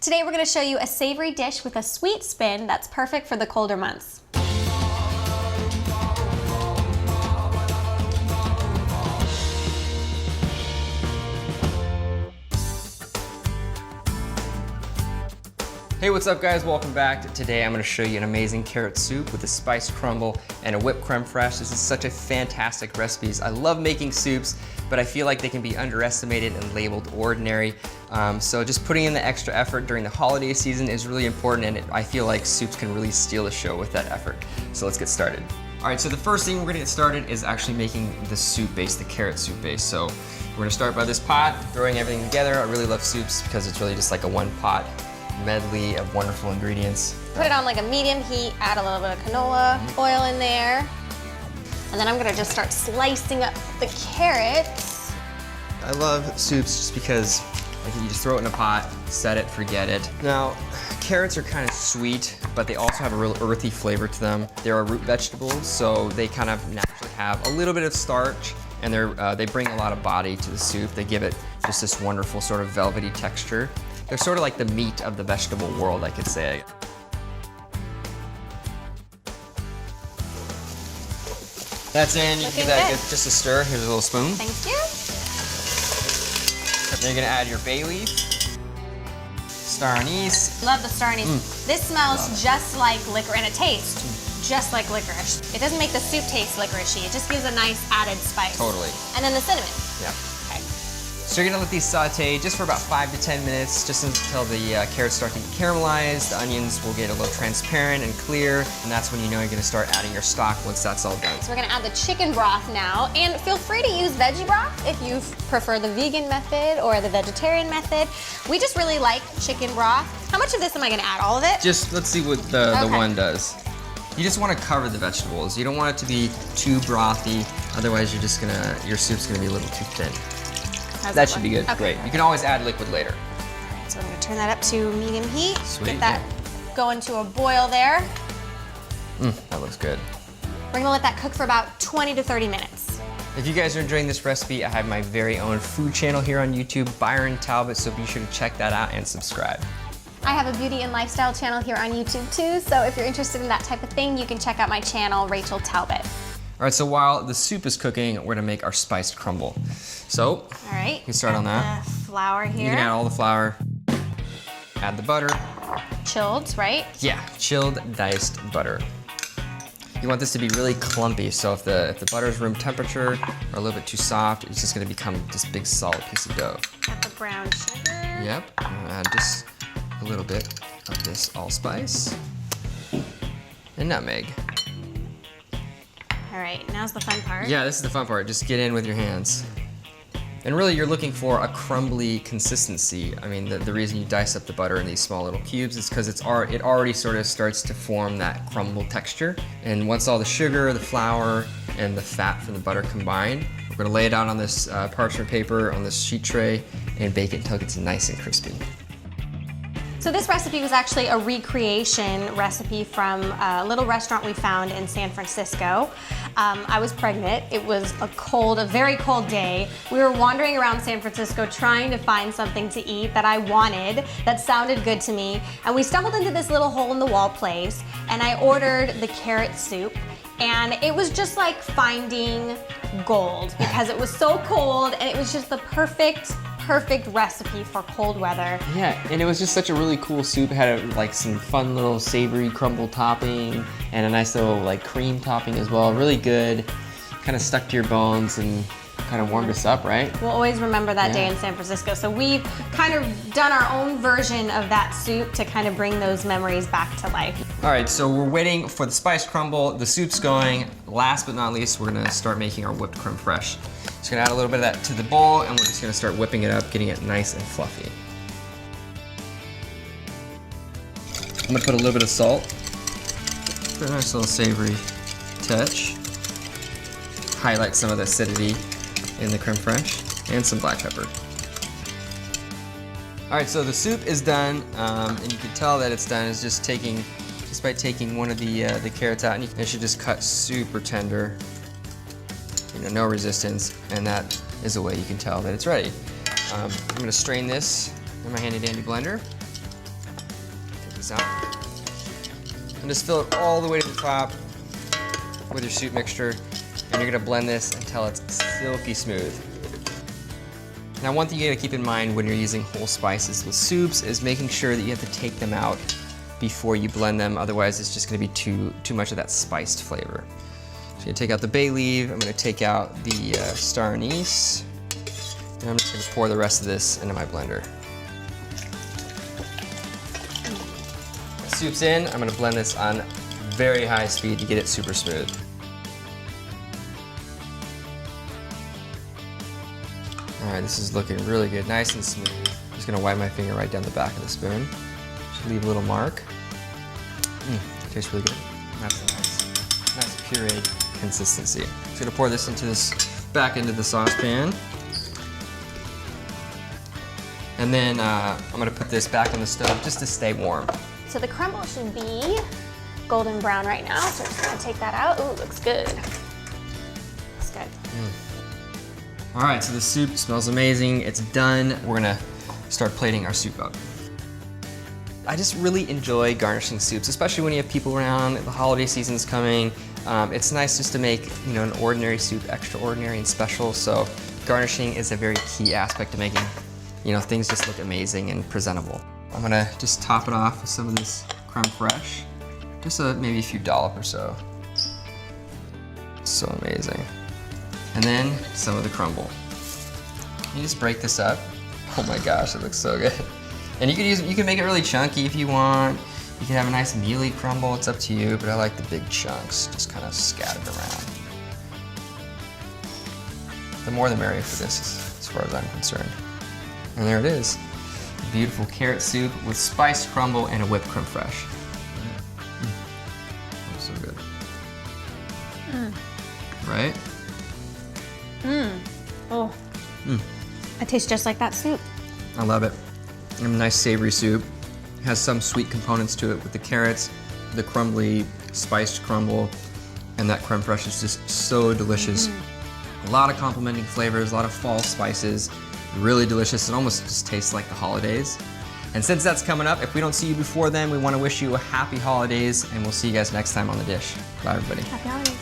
Today we're going to show you a savory dish with a sweet spin that's perfect for the colder months. Hey, what's up guys? Welcome back. Today I'm going to show you an amazing carrot soup with a spiced crumble and a whipped creme fraiche. This is such a fantastic recipe. I love making soups, but I feel like they can be underestimated and labeled ordinary. So just putting in the extra effort during the holiday season is really important, and I feel like soups can really steal the show with that effort. So let's get started. All right, so the first thing we're going to get started is actually making the soup base, the carrot soup base. So we're going to start by this pot, throwing everything together. I really love soups because it's really just like a one pot medley of wonderful ingredients. Put it on like a medium heat, add a little bit of canola oil in there. And then I'm gonna just start slicing up the carrots. I love soups just because you just throw it in a pot, set it, forget it. Now, carrots are kind of sweet, but they also have a real earthy flavor to them. They're a root vegetable, so they kind of naturally have a little bit of starch, and they bring a lot of body to the soup. They give it just this wonderful sort of velvety texture. They're sort of like the meat of the vegetable world, I could say. That's in, you can give that just a stir. Here's a little spoon. Thank you. Then you're gonna add your bay leaf, star anise. Love the star anise. This smells just like licorice, and it tastes just like licorice. It doesn't make the soup taste licoricey. It just gives a nice added spice. Totally. And then the cinnamon. Yeah. So you're gonna let these saute just for about 5 to 10 minutes, just until the carrots start to get caramelized. The onions will get a little transparent and clear, and that's when you know you're gonna start adding your stock once that's all done. So we're gonna add the chicken broth now, and feel free to use veggie broth if you prefer the vegan method or the vegetarian method. We just really like chicken broth. How much of this am I gonna add? All of it? Just, let's see what the one does. You just wanna cover the vegetables. You don't want it to be too brothy, otherwise your soup's gonna be a little too thin. That should be good. Okay. Great. You can always add liquid later. All right, so I'm gonna turn that up to medium heat. Sweet. Get that going to a boil there. That looks good. We're gonna let that cook for about 20 to 30 minutes. If you guys are enjoying this recipe, I have my very own food channel here on YouTube, Byron Talbot, so be sure to check that out and subscribe. I have a beauty and lifestyle channel here on YouTube too, so if you're interested in that type of thing, you can check out my channel, Rachel Talbot. All right, so while the soup is cooking, we're gonna make our spiced crumble. So, all right, you can start on that. The flour here. You can add all the flour. Add the butter. Chilled, right? Yeah, chilled diced butter. You want this to be really clumpy, so if the butter is room temperature or a little bit too soft, it's just gonna become this big solid piece of dough. Got the brown sugar. Yep, I'm gonna add just a little bit of this allspice and nutmeg. All right, now's the fun part. Yeah, this is the fun part. Just get in with your hands. And really, you're looking for a crumbly consistency. I mean, the reason you dice up the butter in these small little cubes is because it already sort of starts to form that crumble texture. And once all the sugar, the flour, and the fat from the butter combine, we're gonna lay it out on this parchment paper, on this sheet tray, and bake it until it gets nice and crispy. So this recipe was actually a recreation recipe from a little restaurant we found in San Francisco. I was pregnant. It was a very cold day. We were wandering around San Francisco trying to find something to eat that I wanted, that sounded good to me. And we stumbled into this little hole in the wall place, and I ordered the carrot soup. And it was just like finding gold because it was so cold, and it was just the perfect recipe for cold weather. Yeah, and it was just such a really cool soup. It had like some fun little savory crumble topping and a nice little like cream topping as well. Really good, kind of stuck to your bones and kind of warmed us up, right? We'll always remember that day in San Francisco. So we've kind of done our own version of that soup to kind of bring those memories back to life. All right, so we're waiting for the spiced crumble. The soup's going. Last but not least, we're gonna start making our whipped creme fraiche. Just gonna add a little bit of that to the bowl, and we're just gonna start whipping it up, getting it nice and fluffy. I'm gonna put a little bit of salt for a nice little savory touch. Highlight some of the acidity in the creme fraiche, and some black pepper. All right, so the soup is done, and you can tell that it's done just by taking one of the carrots out, and it should just cut super tender. No resistance, and that is a way you can tell that it's ready. I'm gonna strain this in my handy dandy blender. this out. And just fill it all the way to the top with your soup mixture. And you're gonna blend this until it's silky smooth. Now, one thing you gotta keep in mind when you're using whole spices with soups is making sure that you have to take them out before you blend them. Otherwise, it's just gonna be too much of that spiced flavor. So I'm gonna take out the bay leaf. I'm gonna take out the star anise. And I'm just gonna pour the rest of this into my blender. The soup's in. I'm gonna blend this on very high speed to get it super smooth. All right, this is looking really good, nice and smooth. I'm just gonna wipe my finger right down the back of the spoon. Should leave a little mark. Tastes really good. That's a nice pureed consistency. Just gonna pour this back into the saucepan. And then I'm gonna put this back on the stove just to stay warm. So the crumble should be golden brown right now, so we're just gonna take that out. Ooh, looks good. Looks good. All right, so the soup smells amazing. It's done. We're gonna start plating our soup up. I just really enjoy garnishing soups, especially when you have people around, the holiday season's coming. It's nice just to make, an ordinary soup extraordinary and special. So garnishing is a very key aspect to making, things just look amazing and presentable. I'm gonna just top it off with some of this creme fraiche. Just maybe a few dollop or so. So amazing. And then some of the crumble. You just break this up. Oh my gosh, it looks so good. And you can make it really chunky if you want. You can have a nice mealy crumble, it's up to you, but I like the big chunks, just kind of scattered around. The more the merrier for this, as far as I'm concerned. And there it is. Beautiful carrot soup with spiced crumble and a whipped creme fraiche. Oh, so good. Right? Oh. It tastes just like that soup. I love it. And a nice savory soup. It has some sweet components to it with the carrots, the crumbly spiced crumble, and that creme fraiche is just so delicious. A lot of complementing flavors, a lot of fall spices. Really delicious. It almost just tastes like the holidays. And since that's coming up, if we don't see you before then, we want to wish you a happy holidays, and we'll see you guys next time on The Dish. Bye, everybody. Happy holidays.